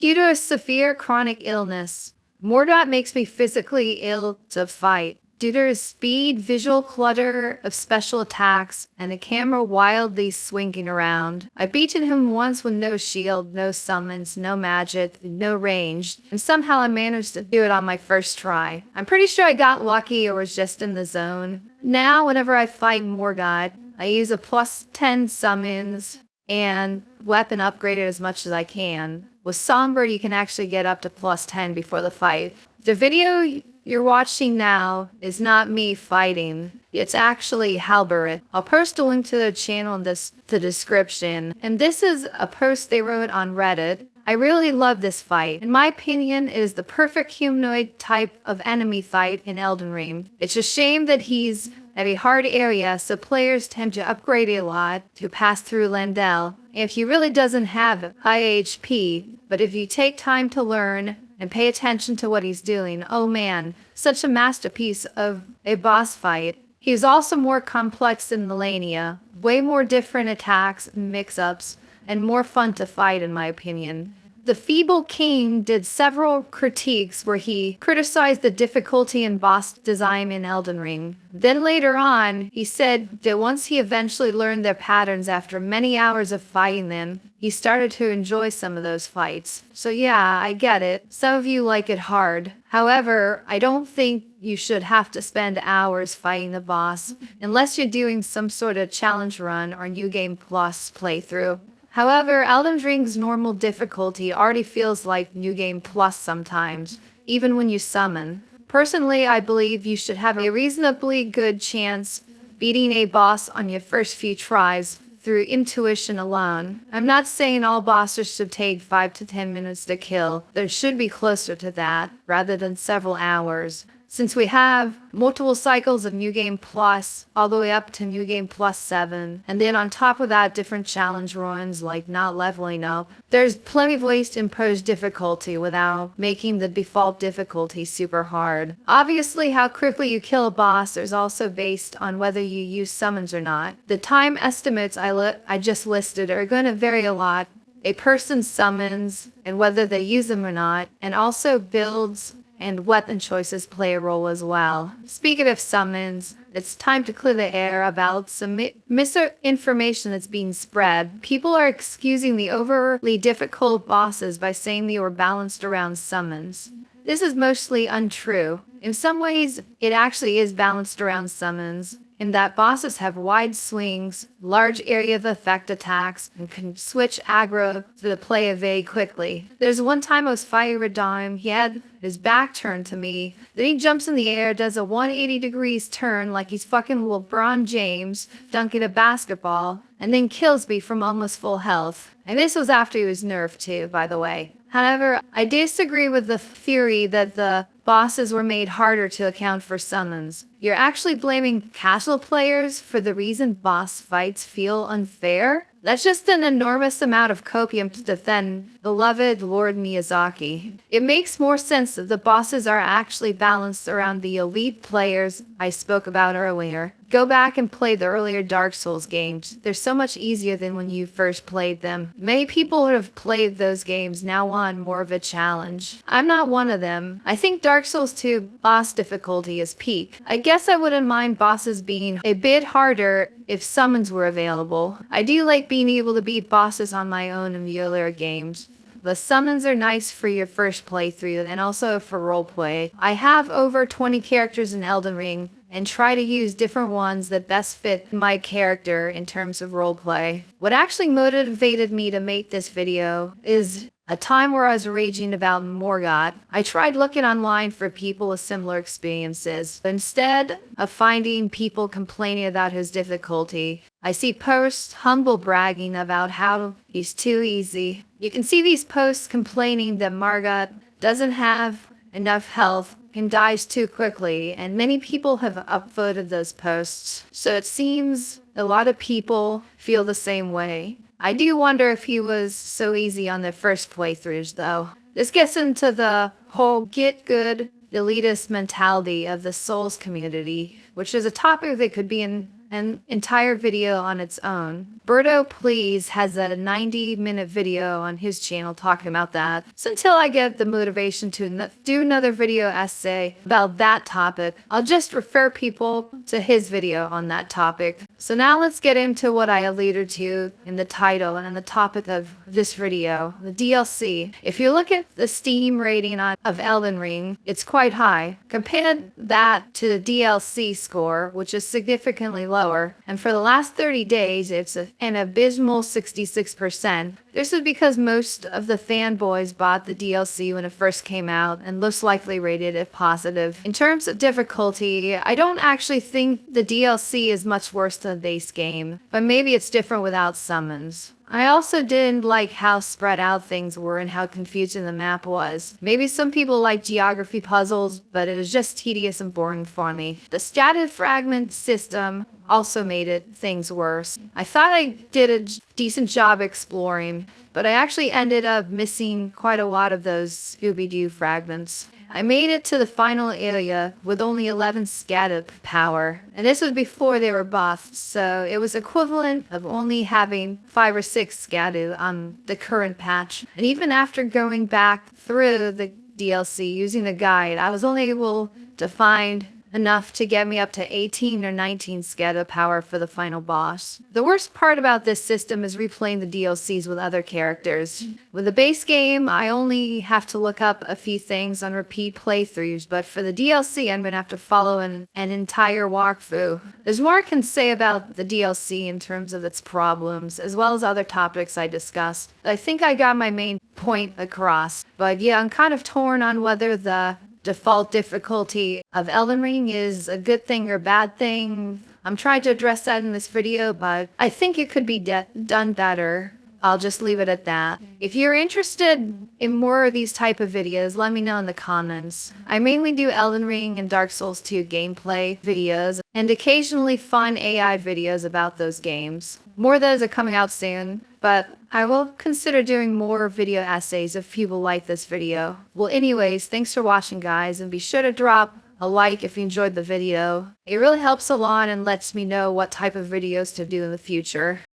Due to a severe chronic illness, Morgott makes me physically ill to fight. Due to his speed, visual clutter of special attacks, and the camera wildly swinging around. I've beaten him once with no shield, no summons, no magic, no range, and somehow I managed to do it on my first try. I'm pretty sure I got lucky or was just in the zone. Now, whenever I fight Morgott, I use a plus 10 summons and weapon upgraded as much as I can. With Songbird, you can actually get up to plus 10 before the fight. The video you're watching now is not me fighting. It's actually Halbert. I'll post a link to the channel in the description. And this is a post they wrote on Reddit. I really love this fight. In my opinion, it is the perfect humanoid type of enemy fight in Elden Ring. It's a shame that he's at a hard area, so players tend to upgrade a lot to pass through Lendel. If he really doesn't have high HP, but if you take time to learn and pay attention to what he's doing, oh man, such a masterpiece of a boss fight. He's also more complex than Melania, way more different attacks and mix-ups, and more fun to fight in my opinion. The Feeble King did several critiques where he criticized the difficulty in boss design in Elden Ring. Then later on, he said that once he eventually learned their patterns after many hours of fighting them, he started to enjoy some of those fights. So yeah, I get it. Some of you like it hard. However, I don't think you should have to spend hours fighting the boss unless you're doing some sort of challenge run or New Game Plus playthrough. However, Elden Ring's normal difficulty already feels like New Game Plus sometimes, even when you summon. Personally, I believe you should have a reasonably good chance beating a boss on your first few tries through intuition alone. I'm not saying all bosses should take 5 to 10 minutes to kill. There should be closer to that, rather than several hours. Since we have multiple cycles of New Game Plus, all the way up to New Game Plus 7, and then on top of that, different challenge runs like not leveling up, there's plenty of ways to impose difficulty without making the default difficulty super hard. Obviously, how quickly you kill a boss is also based on whether you use summons or not. The time estimates I just listed are going to vary a lot. A person's summons and whether they use them or not, and also builds and weapon choices play a role as well. Speaking of summons, it's time to clear the air about some misinformation that's being spread. People are excusing the overly difficult bosses by saying they were balanced around summons. This is mostly untrue. In some ways, it actually is balanced around summons, in that bosses have wide swings, large area of effect attacks, and can switch aggro to the player very quickly. There's one time I was fighting Radahn, he had his back turned to me, then he jumps in the air, does a 180 degrees turn like he's fucking LeBron James dunking a basketball, and then kills me from almost full health. And this was after he was nerfed too, by the way. However, I disagree with the theory that the bosses were made harder to account for summons. You're actually blaming casual players for the reason boss fights feel unfair? That's just an enormous amount of copium to defend beloved Lord Miyazaki. It makes more sense that the bosses are actually balanced around the elite players I spoke about earlier. Go back and play the earlier Dark Souls games. They're so much easier than when you first played them. Many people who have played those games now want more of a challenge. I'm not one of them. I think Dark Souls 2 boss difficulty is peak. I guess I wouldn't mind bosses being a bit harder if summons were available. I do like being able to beat bosses on my own in the earlier games. The summons are nice for your first playthrough and also for roleplay. I have over 20 characters in Elden Ring and try to use different ones that best fit my character in terms of roleplay. What actually motivated me to make this video is a time where I was raging about Morgott. I tried looking online for people with similar experiences. But instead of finding people complaining about his difficulty, I see posts humble bragging about how he's too easy. You can see these posts complaining that Morgott doesn't have enough health and dies too quickly, and many people have upvoted those posts. So it seems a lot of people feel the same way. I do wonder if he was so easy on the first playthroughs, though. This gets into the whole get good elitist mentality of the Souls community, which is a topic that could be an entire video on its own. Berto Please has a 90-minute video on his channel talking about that. So until I get the motivation to do another video essay about that topic, I'll just refer people to his video on that topic. So now let's get into what I alluded to in the title and the topic of this video, the DLC. If you look at the Steam rating of Elden Ring, it's quite high. Compare that to the DLC score, which is significantly lower, and for the last 30 days, it's an abysmal 66%. This is because most of the fanboys bought the DLC when it first came out and most likely rated it positive. In terms of difficulty, I don't actually think the DLC is much worse than the base game, but maybe it's different without summons. I also didn't like how spread out things were and how confusing the map was. Maybe some people like geography puzzles, but it was just tedious and boring for me. The scattered fragment system also made things worse. I thought I did a decent job exploring, but I actually ended up missing quite a lot of those Scooby-Doo fragments. I made it to the final area with only 11 scattered power, and this was before they were buffed, so it was equivalent of only having 5 or 6 scattered on the current patch. And even after going back through the DLC using the guide, I was only able to find enough to get me up to 18 or 19 scatter power for the final boss. The worst part about this system is replaying the DLCs with other characters. With the base game, I only have to look up a few things on repeat playthroughs, but for the DLC, I'm going to have to follow an entire walkthrough. There's more I can say about the DLC in terms of its problems, as well as other topics I discussed. I think I got my main point across, but yeah, I'm kind of torn on whether the default difficulty of Elden Ring is a good thing or a bad thing. I'm trying to address that in this video, but I think it could be done better. I'll just leave it at that. If you're interested in more of these type of videos, let me know in the comments. I mainly do Elden Ring and Dark Souls 2 gameplay videos, and occasionally fun AI videos about those games. More of those are coming out soon, but I will consider doing more video essays if people like this video. Well, anyways, thanks for watching, guys, and be sure to drop a like if you enjoyed the video. It really helps a lot and lets me know what type of videos to do in the future.